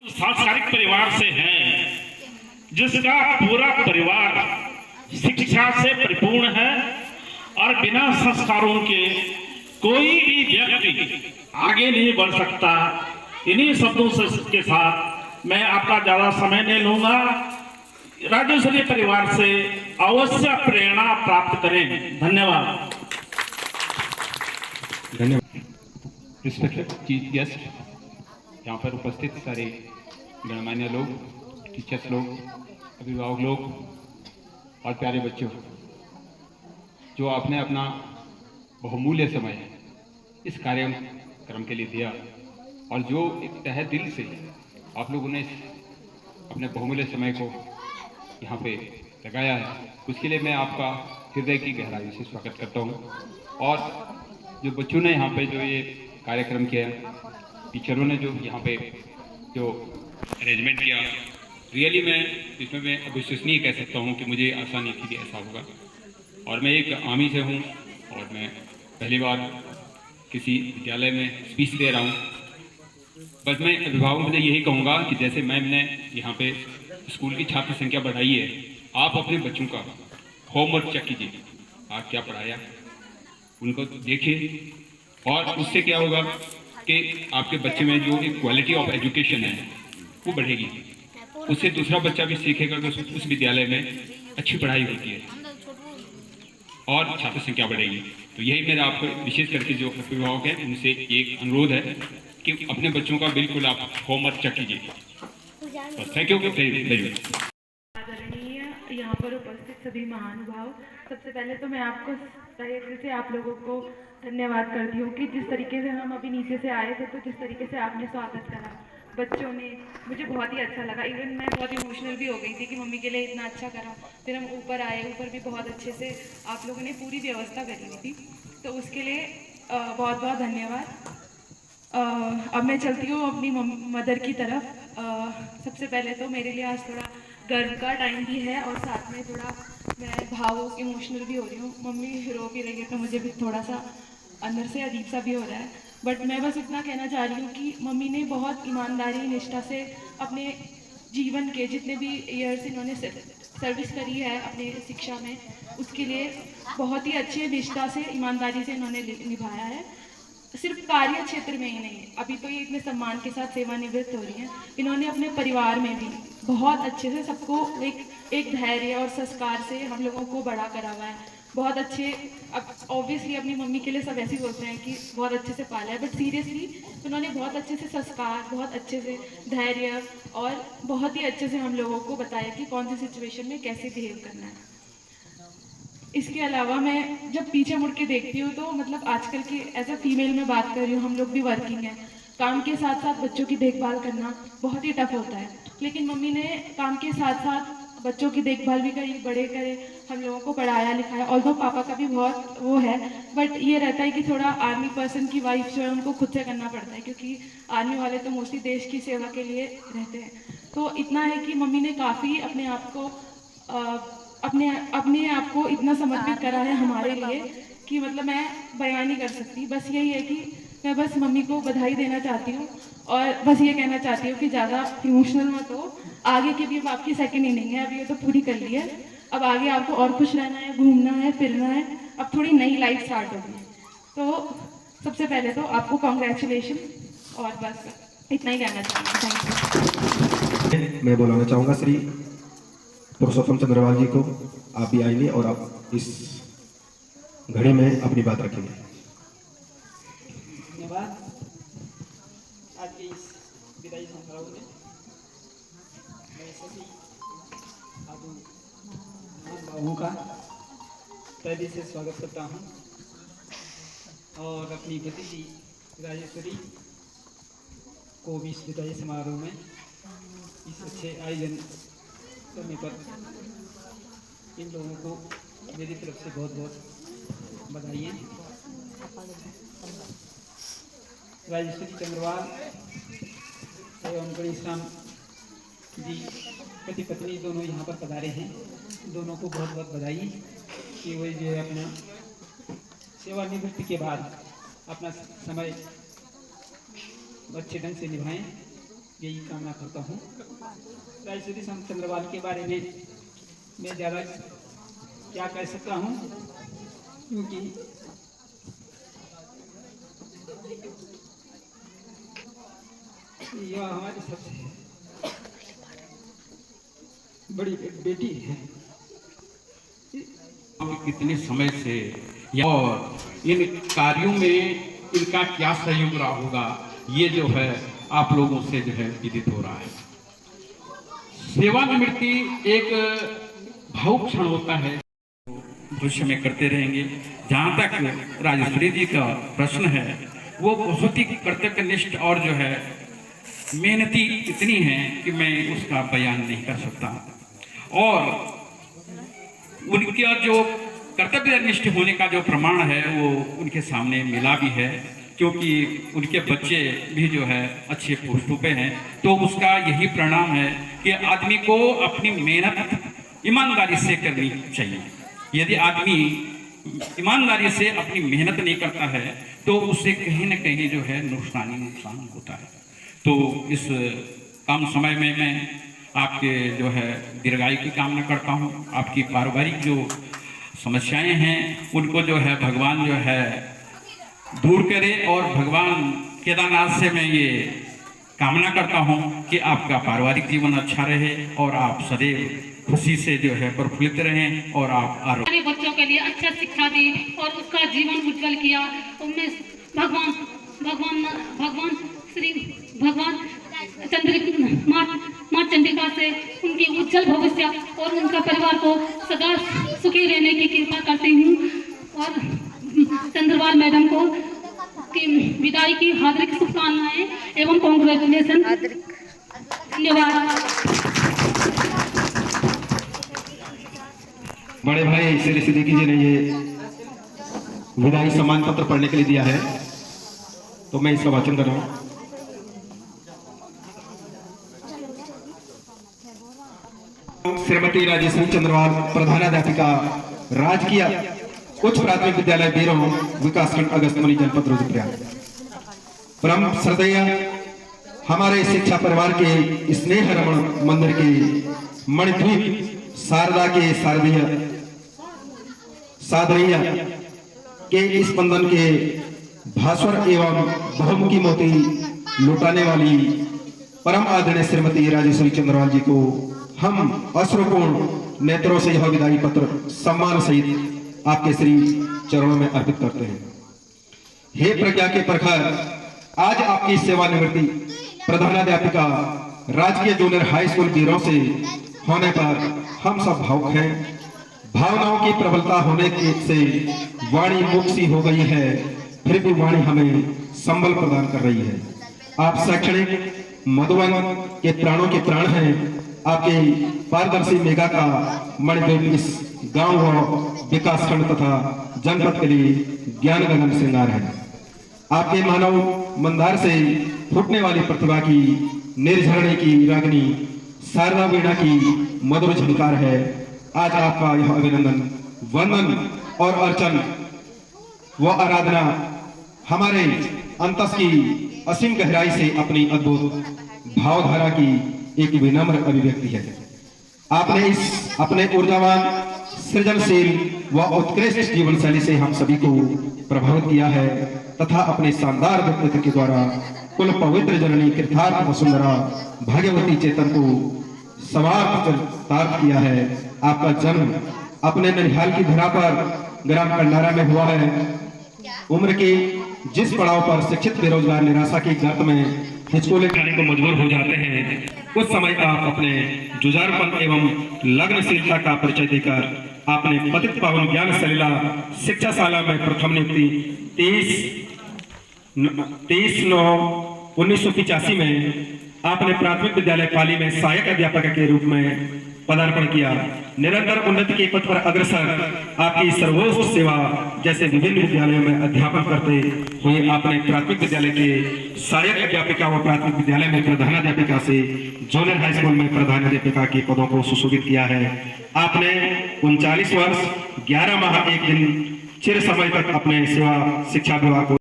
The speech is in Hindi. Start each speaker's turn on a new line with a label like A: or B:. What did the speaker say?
A: सांस्कृतिक परिवार से हैं, जिसका पूरा परिवार शिक्षा से परिपूर्ण है और बिना संस्कारों के कोई भी व्यक्ति आगे नहीं बढ़ सकता। इन्हीं शब्दों के साथ मैं आपका ज्यादा समय नहीं लूंगा। राजेश्वरी परिवार से अवश्य प्रेरणा प्राप्त करें। धन्यवाद।
B: धन्यवाद। रिस्पेक्टेड चीफ गेस्ट, यहाँ पर उपस्थित सारे गणमान्य लोग, टीचर्स लोग, अभिभावक लोग और प्यारे बच्चों, जो आपने अपना बहुमूल्य समय इस कार्यक्रम के लिए दिया और जो एक तहे दिल से आप लोगों ने अपने बहुमूल्य समय को यहाँ पे लगाया है, उसके लिए मैं आपका हृदय की गहराई से स्वागत करता हूँ। और जो बच्चों ने यहाँ पे जो ये कार्यक्रम किया, टीचरों ने जो यहाँ पे जो अरेंजमेंट किया, रियली मैं अविश्वसनीय कह सकता हूँ कि मुझे आशा नहीं थी कि ऐसा होगा। और मैं एक आमी से हूँ और मैं पहली बार किसी विद्यालय में स्पीच दे रहा हूँ। बस मैं अभिभावकों से यही कहूँगा कि जैसे मैम ने यहाँ पे स्कूल की छात्र संख्या बढ़ाई है, आप अपने बच्चों का होमवर्क चेक कीजिए, आप क्या पढ़ाया, उनको देखिए और उससे क्या होगा कि आपके बच्चे में जो एक क्वालिटी ऑफ एजुकेशन है वो बढ़ेगी। उससे दूसरा बच्चा भी सीखेगा कि उस विद्यालय में अच्छी पढ़ाई होती है और छात्र संख्या बढ़ेगी। तो यही मेरा आपको विशेष करके जो अभिभावक है उनसे एक अनुरोध है कि अपने बच्चों का बिल्कुल आप होमवर्क चेक कीजिए। बस, थैंक यू वेरी मच।
C: आदरणीय यहाँ पर उपस्थित सभी महानुभाव, सबसे पहले तो मैं आपको तहे दिल से आप लोगों को धन्यवाद करती हूँ कि जिस तरीके से हम अभी नीचे से आए थे, तो जिस तरीके से आपने स्वागत करा बच्चों ने, मुझे बहुत ही अच्छा लगा। इवन मैं बहुत इमोशनल भी हो गई थी कि मम्मी के लिए इतना अच्छा करा। फिर हम ऊपर आए, ऊपर भी बहुत अच्छे से आप लोगों ने पूरी व्यवस्था करी हुई थी, तो उसके लिए बहुत बहुत धन्यवाद। अब मैं चलती हूँ अपनी मदर की तरफ। सबसे पहले तो मेरे लिए आज थोड़ा गर्व का टाइम भी है और साथ में थोड़ा मैं भावुक इमोशनल भी हो रही हूँ। मम्मी रो भी रही है तो मुझे भी थोड़ा सा अंदर से अजीब सा भी हो रहा है। बट मैं बस इतना कहना चाह रही हूँ कि मम्मी ने बहुत ईमानदारी निष्ठा से अपने जीवन के जितने भी ईयर्स इन्होंने सर्विस करी है अपने शिक्षा में, उसके लिए बहुत ही अच्छे निष्ठा से ईमानदारी से इन्होंने निभाया है। सिर्फ कार्य क्षेत्र में ही नहीं, अभी तो ये इतने सम्मान के साथ सेवानिवृत्त हो रही हैं, इन्होंने अपने परिवार में भी बहुत अच्छे से सबको एक धैर्य और संस्कार से हम लोगों को बड़ा करा हुआ है। बहुत अच्छे, अब ऑब्वियसली अपनी मम्मी के लिए सब ऐसे ही बोलते हैं कि बहुत अच्छे से पाला है, बट सीरियसली उन्होंने बहुत अच्छे से संस्कार, बहुत अच्छे से धैर्य और बहुत ही अच्छे से हम लोगों को बताया कि कौन सी सिचुएशन में कैसे बिहेव करना है। इसके अलावा मैं जब पीछे मुड़ के देखती हूँ तो मतलब आजकल की एज अ फीमेल में बात कर रही हूँ, हम लोग भी वर्किंग हैं, काम के साथ साथ बच्चों की देखभाल करना बहुत ही टफ होता है। लेकिन मम्मी ने काम के साथ साथ बच्चों की देखभाल भी करी, बड़े करे, हम लोगों को पढ़ाया लिखाया। ऑल्दो पापा का भी बहुत वो है, बट ये रहता है कि थोड़ा आर्मी पर्सन की वाइफ जो है उनको खुद से करना पड़ता है, क्योंकि आर्मी वाले तो मोस्टली देश की सेवा के लिए रहते हैं। तो इतना है कि मम्मी ने काफ़ी अपने आप को अपने आप को इतना समर्पित करा है हमारे लिए कि मतलब मैं बयान नहीं कर सकती। बस यही है कि मैं बस मम्मी को बधाई देना चाहती हूँ और बस ये कहना चाहती हूँ कि ज़्यादा इमोशनल मत हो। आगे की भी अब आपकी सेकंड इनिंग है, अभी ये तो पूरी कर ली है, अब आगे आपको और खुश रहना है, घूमना है, फिरना है, अब थोड़ी नई लाइफ स्टार्ट होगी। तो सबसे पहले तो आपको कॉन्ग्रेचुलेशन और बस इतना ही कहना चाहूँगी। Thank you.
D: मैं बुलाना चाहूँगा श्री पुरुषोत्तम चंद्रवाल जी को। आप भी आएंगे और आप इस घड़ी में अपनी बात रखेंगे।
E: धन्यवाद। आज के इस विदाई समारोह में मैं सभी बाबू का तहे दिल से स्वागत करता हूँ और अपनी भतीजी राजेश्वरी को भी इस विदाई समारोह में इस अच्छे आयोजन करने पर इन लोगों को मेरी तरफ से बहुत बहुत बधाई। राजेश्वरी चंद्रवाल एवं गणेश राम जी पति पत्नी दोनों यहाँ पर पधारे हैं, दोनों को बहुत बहुत बधाई कि वही जो है अपना सेवानिवृत्ति के बाद अपना समय अच्छे ढंग से निभाएं। यही कामना करता हूँ। राजश्री संत चंद्रवाल के बारे में मैं ज़्यादा क्या कह सकता हूँ, क्योंकि यह हमारी सबसे बड़ी बेटी है।
B: कितने समय से और इन कार्यों में इनका क्या सहयोग रहा होगा, ये जो है आप लोगों से जो है विदित हो रहा है। सेवानिवृत्ति एक भावुक क्षण होता है, भविष्य में करते रहेंगे। जहाँ तक राजश्री जी का प्रश्न है, वो बहुत ही कर्तव्यनिष्ठ और जो है मेहनती इतनी है कि मैं उसका बयान नहीं कर सकता। और उनका जो कर्तव्यनिष्ठ होने का जो प्रमाण है वो उनके सामने मिला भी है, क्योंकि उनके बच्चे भी जो है अच्छे पोस्टों पे हैं। तो उसका यही परिणाम है कि आदमी को अपनी मेहनत ईमानदारी से करनी चाहिए। यदि आदमी ईमानदारी से अपनी मेहनत नहीं करता है तो उससे कहीं ना कहीं जो है नुकसान होता है। तो इस कम समय में मैं आपके जो है दीर्घायु की कामना करता हूँ। आपकी पारिवारिक जो समस्याएं हैं उनको जो है भगवान जो है दूर करे, और भगवान केदारनाथ से मैं ये कामना करता हूँ कि आपका पारिवारिक जीवन अच्छा रहे और आप सदैव खुशी से जो है प्रफुल्लित रहें और आप
F: हमारे बच्चों के लिए अच्छा शिक्षा दी और उसका जीवन उज्जवल किया। उनमें भगवान माँ चंडिका से उनकी उज्जवल भविष्य और उनका परिवार को सदा सुखी रहने की कृपा करती हूँ। और चंद्रवाल मैडम को की विदाई की हार्दिक शुभकामनाएं एवं कांग्रेचुलेशन। धन्यवाद।
D: बड़े भाई श्री सिद्दीकी जी ने ये विदाई सम्मान पत्र पढ़ने के लिए दिया है, तो मैं इसका वाचन कर रहा हूँ। श्रीमती राजश्री चंद्रवाल, प्रधानाध्यापिका, राजकीय उच्च प्राथमिक विद्यालय बीरों, विकासखंड अगस्तमुनि, जनपद रुद्रप्रयाग। परम श्रद्धेय हमारे शिक्षा परिवार के स्नेह रमण मंदिर के मणिद्वीप शारदा के सादरीय के स्पंदन के भास्वर एवं बहुमुखी मोती लुटाने वाली परम आदरणीय श्रीमती राजश्री चंद्रवाल जी को हम अश्रुपूर्ण नेत्रों से यह विदाई पत्र सम्मान सहित आपके श्री चरणों में अर्पित करते हैं। हे प्रज्ञा के प्रखर, आज आपकी सेवानिवृत्ति प्रधानाध्यापिका राजकीय जूनियर हाई स्कूल बीरों से होने पर हम सब भावुक हैं। भावनाओं की प्रबलता होने से वाणी मुख सी हो गई है, फिर भी वाणी हमें संबल प्रदान कर रही है। आप शैक्षणिक मधुबन के प्राणों के प्राण हैं। आपके पारदर्शी मेघा का मणिद्वीप इस गांव व विकासखंड तथा जनपद के लिए ज्ञान गगन श्रृंगार है। आपके मानव मंदार से फूटने वाली प्रतिभा की निर्झरने की रागनी शारदा वीणा की मधुर झनकार है। आज आपका यह अभिनंदन, वंदन और अर्चन व आराधना हमारे अंतस की असीम गहराई से अपनी अद्भुत भावधारा की एक विनम्र अभिव्यक्ति है। आपने इस अपने ऊर्जावान, सृजनशील व उत्कृष्ट जीवन शैली से हम सभी को प्रभावित किया है तथा अपने शानदार व्यक्तित्व के द्वारा कुल पवित्र जननी कृतार्थ वसुंधरा भाग्यवती चेतन को समार्थ किया है। आपका जन्म अपने ननिहाल की धरा पर ग्राम कंडारा में हुआ है। उम्र के जिस पड़ाव पर शिक्षित बेरोजगार निराशा की गर्त में हिचकोले खाने को मजबूर हो जाते हैं, उस समय आप अपने जुझारूपन एवं लग्नशीलता का परिचय देकर आपने पतित पावन ज्ञान सलीला शिक्षाशाला में प्रथम नियुक्ति 23/9/1985 में आपने प्राथमिक विद्यालय पाली में सहायक अध्यापक के रूप में पदार्पण किया। निरंतर उन्नति के पथ पर अग्रसर आपकी सर्वोच्च सेवा जैसे विभिन्न विद्यालयों में अध्यापन करते हुए आपने प्राथमिक विद्यालय के सहायक अध्यापिका व प्राथमिक विद्यालय में प्रधानाध्यापिका से जूनियर हाई स्कूल में प्रधानाध्यापिका के पदों को सुशोभित किया है। आपने 39 वर्ष 11 माह 1 दिन चिर समय तक अपने सेवा शिक्षा विभाग को